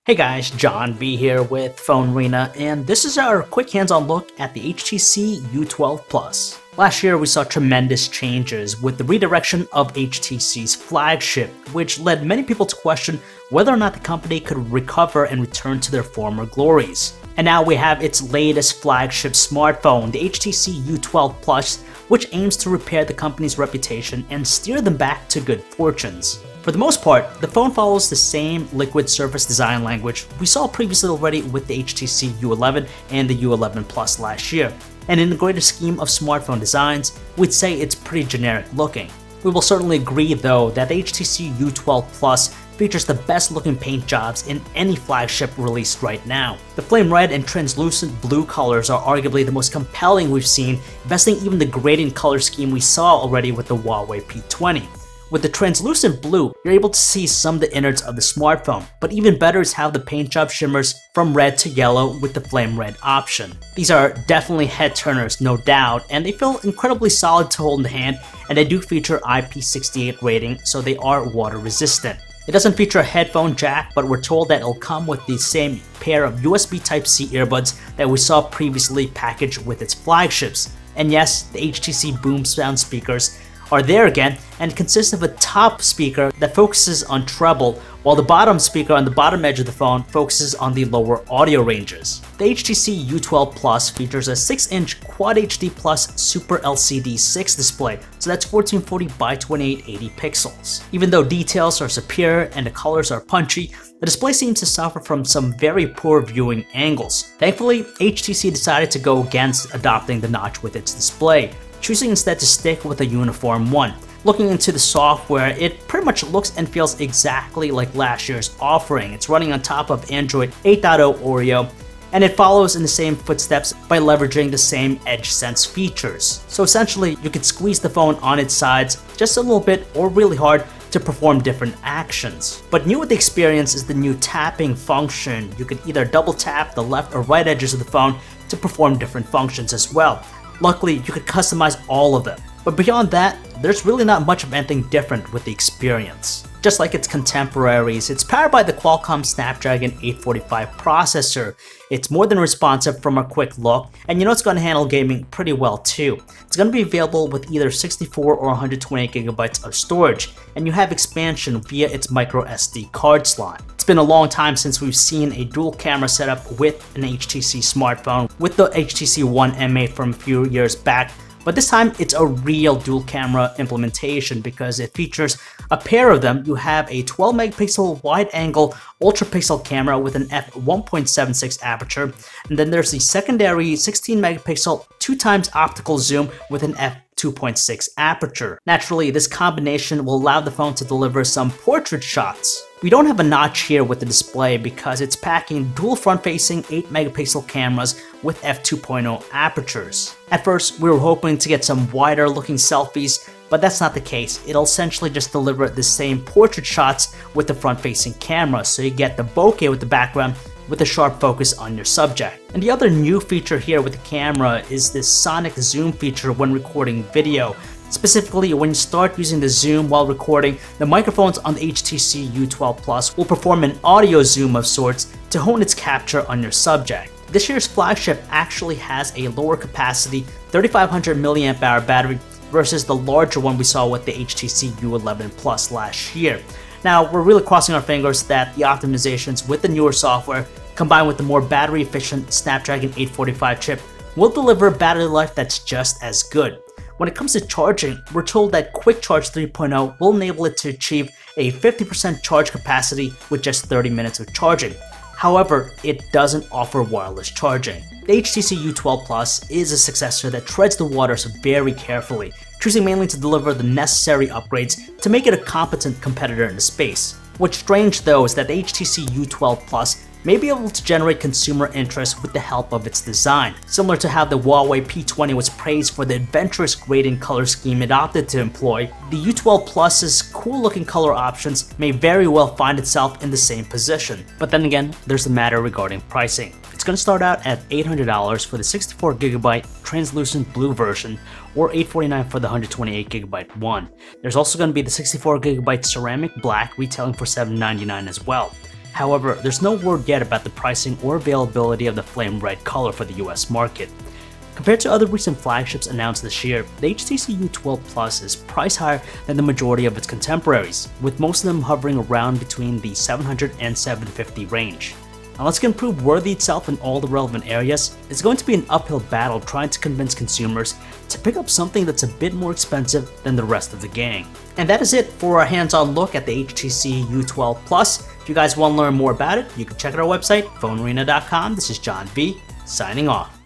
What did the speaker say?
Hey guys, John B here with PhoneArena, and this is our quick hands-on look at the HTC U12 Plus. Last year we saw tremendous changes with the redirection of HTC's flagship, which led many people to question whether or not the company could recover and return to their former glories. And now we have its latest flagship smartphone, the HTC U12 Plus, which aims to repair the company's reputation and steer them back to good fortunes. For the most part, the phone follows the same liquid surface design language we saw previously already with the HTC U11 and the U11 Plus last year, and in the greater scheme of smartphone designs, we'd say it's pretty generic looking. We will certainly agree though that the HTC U12 Plus features the best looking paint jobs in any flagship released right now. The flame red and translucent blue colors are arguably the most compelling we've seen, besting even the gradient color scheme we saw already with the Huawei P20. With the translucent blue, you're able to see some of the innards of the smartphone, but even better is how the paint job shimmers from red to yellow with the flame red option. These are definitely head turners, no doubt, and they feel incredibly solid to hold in the hand, and they do feature IP68 rating, so they are water resistant. It doesn't feature a headphone jack, but we're told that it'll come with the same pair of USB Type-C earbuds that we saw previously packaged with its flagships. And yes, the HTC Boom Sound speakers are there again and consist of a top speaker that focuses on treble, while the bottom speaker on the bottom edge of the phone focuses on the lower audio ranges. The HTC U12 Plus features a 6-inch Quad HD Plus Super LCD 6 display, so that's 1440 by 2880 pixels. Even though details are superior and the colors are punchy, the display seems to suffer from some very poor viewing angles. Thankfully, HTC decided to go against adopting the notch with its display, choosing instead to stick with a uniform one. Looking into the software, it pretty much looks and feels exactly like last year's offering. It's running on top of Android 8.0 Oreo, and it follows in the same footsteps by leveraging the same Edge Sense features. So essentially, you could squeeze the phone on its sides just a little bit or really hard to perform different actions. But new with the experience is the new tapping function. You could either double tap the left or right edges of the phone to perform different functions as well. Luckily, you could customize all of them. But beyond that, there's really not much of anything different with the experience. Just like its contemporaries, it's powered by the Qualcomm Snapdragon 845 processor. It's more than responsive from a quick look, and you know it's going to handle gaming pretty well too. It's going to be available with either 64 or 128GB of storage, and you have expansion via its micro SD card slot. It's been a long time since we've seen a dual camera setup with an HTC smartphone, with the HTC One MA from a few years back. But this time it's a real dual camera implementation because it features a pair of them. You have a 12 megapixel wide angle ultra pixel camera with an f1.76 aperture, and then there's the secondary 16 megapixel 2x optical zoom with an f2.6 aperture. Naturally, this combination will allow the phone to deliver some portrait shots. We don't have a notch here with the display because it's packing dual front-facing 8 megapixel cameras with f2.0 apertures. At first, we were hoping to get some wider looking selfies, but that's not the case. It'll essentially just deliver the same portrait shots with the front-facing camera, so you get the bokeh with the background with a sharp focus on your subject. And the other new feature here with the camera is this sonic zoom feature when recording video. Specifically, when you start using the zoom while recording, the microphones on the HTC U12 Plus will perform an audio zoom of sorts to hone its capture on your subject. This year's flagship actually has a lower capacity 3500 mAh battery versus the larger one we saw with the HTC U11 Plus last year. Now, we're really crossing our fingers that the optimizations with the newer software, combined with the more battery efficient Snapdragon 845 chip, will deliver battery life that's just as good. When it comes to charging, we're told that Quick Charge 3.0 will enable it to achieve a 50% charge capacity with just 30 minutes of charging. However, it doesn't offer wireless charging. The HTC U12 Plus is a successor that treads the waters very carefully, choosing mainly to deliver the necessary upgrades to make it a competent competitor in the space. What's strange though is that the HTC U12 Plus may be able to generate consumer interest with the help of its design. Similar to how the Huawei P20 was praised for the adventurous gradient color scheme it opted to employ, the U12 Plus's cool looking color options may very well find itself in the same position. But then again, there's the matter regarding pricing. It's going to start out at $800 for the 64GB translucent blue version, or $849 for the 128GB one. There's also going to be the 64GB ceramic black retailing for $799 as well. However, there's no word yet about the pricing or availability of the flame red color for the US market. Compared to other recent flagships announced this year, the HTC U12 Plus is priced higher than the majority of its contemporaries, with most of them hovering around between the $700 and $750 range. Unless it can prove worthy itself in all the relevant areas, it's going to be an uphill battle trying to convince consumers to pick up something that's a bit more expensive than the rest of the gang. And that is it for our hands-on look at the HTC U12 Plus. If you guys want to learn more about it, you can check out our website, PhoneArena.com. This is John V, signing off.